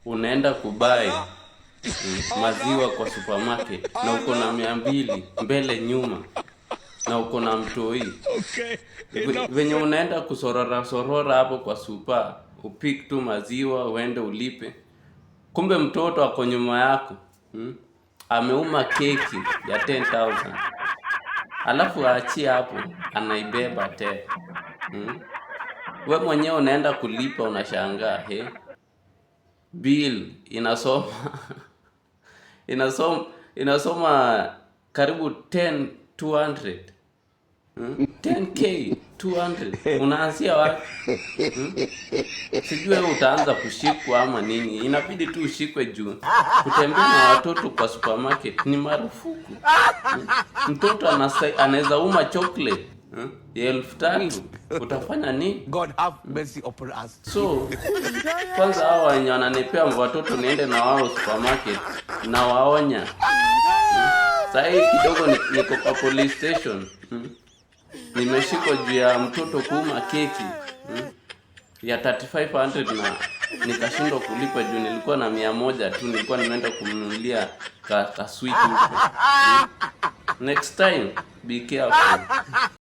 unaenda kubai maziwa kwa supermarket na uko na 200 mbele nyuma na uko na mtoi. Venye unaenda kusorora hapo kwa super, upik tu maziwa uende ulipe, kumbe mtoto ako nyuma yako ameuma keki ya 10,000, alafu aachie hapo anaibeba tena. We mwenyewe unaenda kulipa, unashangaa bill inasoma inasoma karibu 200 10k 200. Unaanzia wapi? Sijui utaanza kushikwa ama nini. Inabidi tu ushikwe juu kutembea na watoto kwa supermarket ni marufuku. Mtoto anaweza uma chocolate ya 3,000. Utafanya nini? God have mercy upon us. So kwanza hao wenye wananipea watoto niende na wao supermarket na waonya. Sasa kidogo niko kwa police station. Nimeshikwa juu ya mtoto kuuma keki ya 3500 na nikashindwa kulipa juu nilikuwa na 100 tu, nilikuwa nimeenda kumnunulia ka sweet huko. Next time be careful.